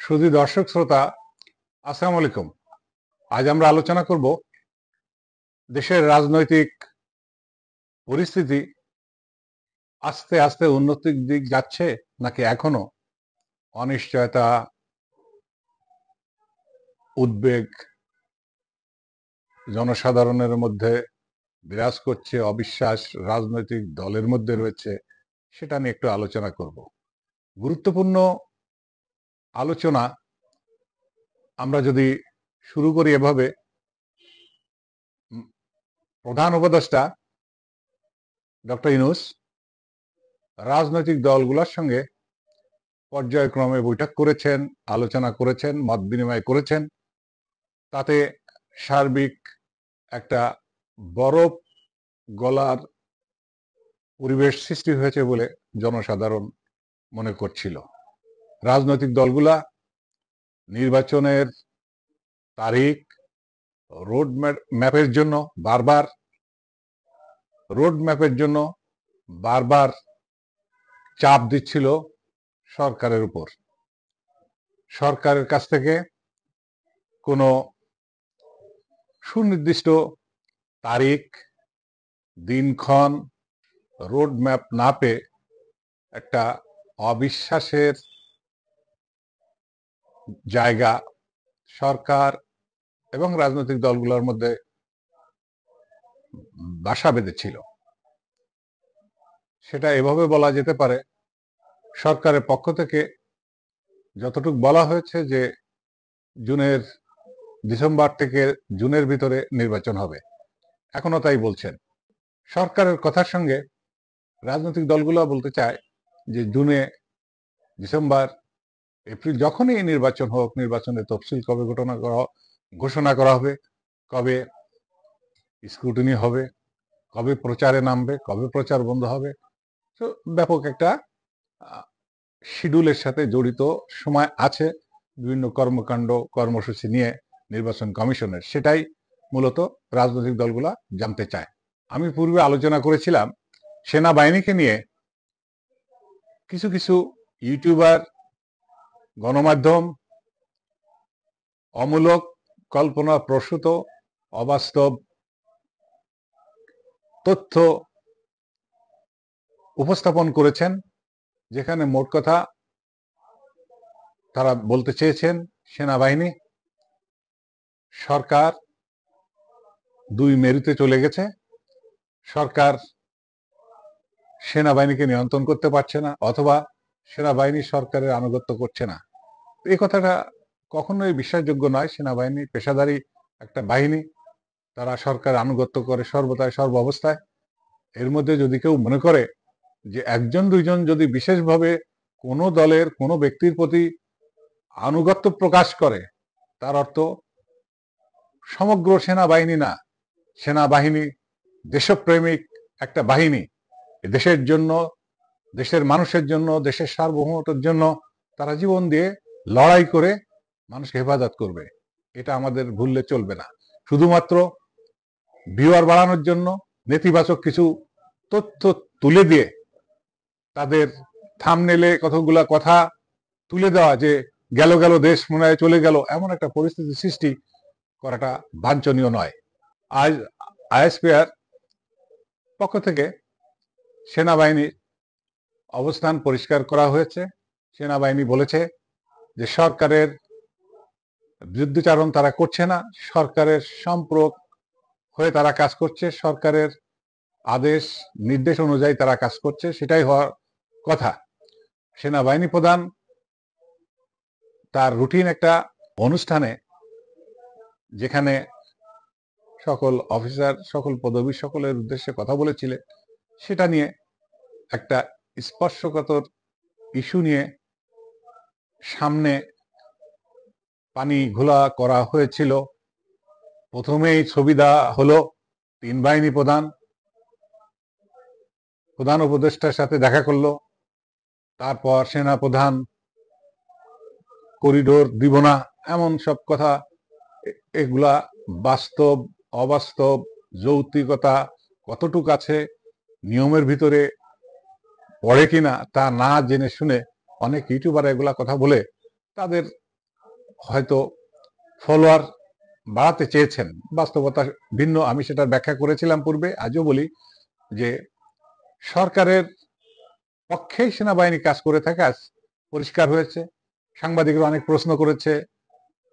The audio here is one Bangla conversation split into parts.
শুধু দর্শক শ্রোতা, আসসালামু আলাইকুম। আজ আমরা আলোচনা করব দেশের রাজনৈতিক পরিস্থিতি আস্তে আস্তে উন্নতির দিক যাচ্ছে নাকি এখনো অনিশ্চয়তা, উদ্বেগ জনসাধারণের মধ্যে বিরাজ করছে, অবিশ্বাস রাজনৈতিক দলের মধ্যে রয়েছে, সেটা নিয়ে একটু আলোচনা করব। গুরুত্বপূর্ণ আলোচনা আমরা যদি শুরু করি এভাবে, প্রধান উপদেষ্টা ডক্টর ইউনূস রাজনৈতিক দলগুলোর সঙ্গে পর্যায়ক্রমে বৈঠক করেছেন, আলোচনা করেছেন, মত বিনিময় করেছেন। তাতে সার্বিক একটা বরফ গলার পরিবেশ সৃষ্টি হয়েছে বলে জনসাধারণ মনে করছিল। রাজনৈতিক দলগুলা নির্বাচনের তারিখ, রোড ম্যাপের জন্য বারবার চাপ দিচ্ছিল সরকারের উপর। সরকারের কাছ থেকে কোনো সুনির্দিষ্ট তারিখ, দিনক্ষণ, রোড ম্যাপ না পেয়ে একটা অবিশ্বাসের জায়গা সরকার এবং রাজনৈতিক দলগুলোর মধ্যে বাসা বেঁধেছিল। সেটা এভাবে বলা যেতে পারে, সরকারের পক্ষ থেকে যতটুকু বলা হয়েছে যে ডিসেম্বর থেকে জুনের ভিতরে নির্বাচন হবে, এখনো তাই বলছেন। সরকারের কথার সঙ্গে রাজনৈতিক দলগুলো বলতে চায় যে জুনে, ডিসেম্বর, এপ্রিল যখনই নির্বাচন হোক, নির্বাচনের তফসিল কবে ঘোষণা করা হবে, কবে স্ক্রুটিনি হবে, কবে প্রচারে নামবে, কবে প্রচার বন্ধ হবে, তো ব্যাপক একটা শিডিউলের সাথে জড়িত সময় আছে বিভিন্ন কর্মকাণ্ড কর্মসূচি নিয়ে নির্বাচন কমিশনের। সেটাই মূলত রাজনৈতিক দলগুলা জানতে চায়। আমি পূর্বে আলোচনা করেছিলাম সেনাবাহিনীকে নিয়ে কিছু কিছু ইউটিউবার, গণমাধ্যম অমূলক, কল্পনা প্রসূত, অবাস্তব তথ্য উপস্থাপন করেছেন, যেখানে মোট কথা তারা বলতে চেয়েছেন সেনাবাহিনী সরকার দুই মেরুতে চলে গেছে, সরকার সেনাবাহিনীকে নিয়ন্ত্রণ করতে পারছে না, অথবা সেনাবাহিনী সরকারের আনুগত্য করছে না। এই কথাটা কখনোই বিশ্বাসযোগ্য নয়। সেনাবাহিনী পেশাদারী একটা বাহিনী, তারা সরকারের আনুগত্য করে সর্বদাই সর্ব অবস্থায়। এর মধ্যে যদি কেউ মনে করে যে একজন দুইজন যদি বিশেষভাবে কোনো দলের কোনো ব্যক্তির প্রতি আনুগত্য প্রকাশ করে, তার অর্থ সমগ্র সেনাবাহিনী না। সেনাবাহিনী দেশপ্রেমিক একটা বাহিনী, দেশের জন্য, দেশের মানুষের জন্য, দেশের সার্বভৌমত্বের জন্য তারা জীবন দিয়ে লড়াই করে মানুষকে হেফাজত করবে। এটা আমাদের ভুললে চলবে না। শুধুমাত্র ভিউয়ার বাড়ানোর জন্য নেতিবাচক কিছু তথ্য তুলে দিয়ে তাদের থাম্বনেইলে কতগুলা কথা তুলে দেওয়া যে গেল গেল দেশ মনে হয় চলে গেল, এমন একটা পরিস্থিতি সৃষ্টি করাটা বাঞ্ছনীয় নয়। আজ আইএসপিআর পক্ষ থেকে সেনাবাহিনীর অবস্থান পরিষ্কার করা হয়েছে। সেনাবাহিনী বলেছে যে সরকারের বিরুদ্ধচারণ তারা করছে না, সরকারের সম্পর্ক হয়ে তারা কাজ করছে, সরকারের আদেশ নির্দেশ অনুযায়ী তারা কাজ করছে, সেটাই হওয়ার কথা। সেনাবাহিনী প্রধান তার রুটিন একটা অনুষ্ঠানে, যেখানে সকল অফিসার, সকল পদবী, সকলের উদ্দেশ্যে কথা বলেছিলেন, সেটা নিয়ে একটা স্পর্শকাতর ইস্যু নিয়ে সামনে পানি ঘোলা করা হয়েছিল। প্রথমেই ছবি দেওয়া হলো তিন বাহিনী প্রধান উপদেষ্টার সাথে দেখা করলো, তারপর সেনা প্রধান করিডোর দিব না, এমন সব কথা। এগুলা বাস্তব, অবাস্তব, যৌক্তিকতা কতটুকু আছে, নিয়মের ভিতরে পড়ে কিনা তা না জেনে শুনে অনেক ইউটিউবার এগুলা কথা বলে তাদের হয়তো ফলোয়ার বাড়াতে চেয়েছেন। বাস্তবতা ভিন্ন, আমি সেটার ব্যাখ্যা করেছিলাম পূর্বে, আজও বলি যে সরকারের পক্ষেই সেনাবাহিনী কাজ করে থাকে আজ পরিষ্কার হয়েছে। সাংবাদিকরা অনেক প্রশ্ন করেছে,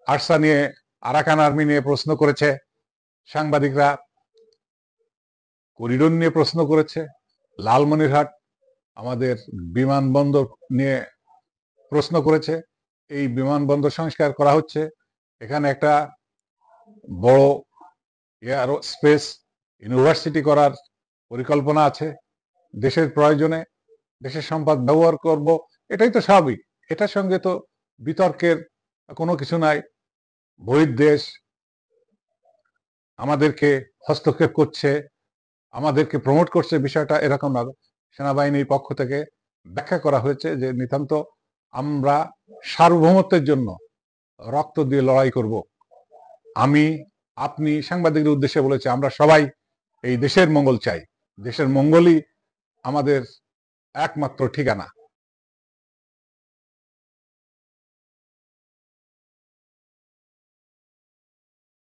আরসা নিয়ে, আরাকান আর্মি নিয়ে প্রশ্ন করেছে, সাংবাদিকরা করিডোর নিয়ে প্রশ্ন করেছে, লালমনিরহাট আমাদের বিমানবন্দর নিয়ে প্রশ্ন করেছে। এই বিমানবন্দর সংস্কার করা হচ্ছে, এখানে একটা বড় এয়ারস্পেস ইউনিভার্সিটি করার পরিকল্পনা আছে। দেশের প্রয়োজনে দেশের সম্পদ ব্যবহার করব, এটাই তো স্বাভাবিক। এটার সঙ্গে তো বিতর্কের কোনো কিছু নাই। বহির্দেশ আমাদেরকে হস্তক্ষেপ করছে, আমাদেরকে প্রমোট করছে, বিষয়টা এরকম না। সেনাবাহিনীর পক্ষ থেকে ব্যাখ্যা করা হয়েছে যে নিতান্ত আমরা সার্বভৌমত্বের জন্য রক্ত দিয়ে লড়াই করব। আমি, আপনি সাংবাদিকদের উদ্দেশ্যে বলেছে আমরা সবাই এই দেশের মঙ্গল চাই, দেশের মঙ্গলই আমাদের একমাত্র ঠিকানা।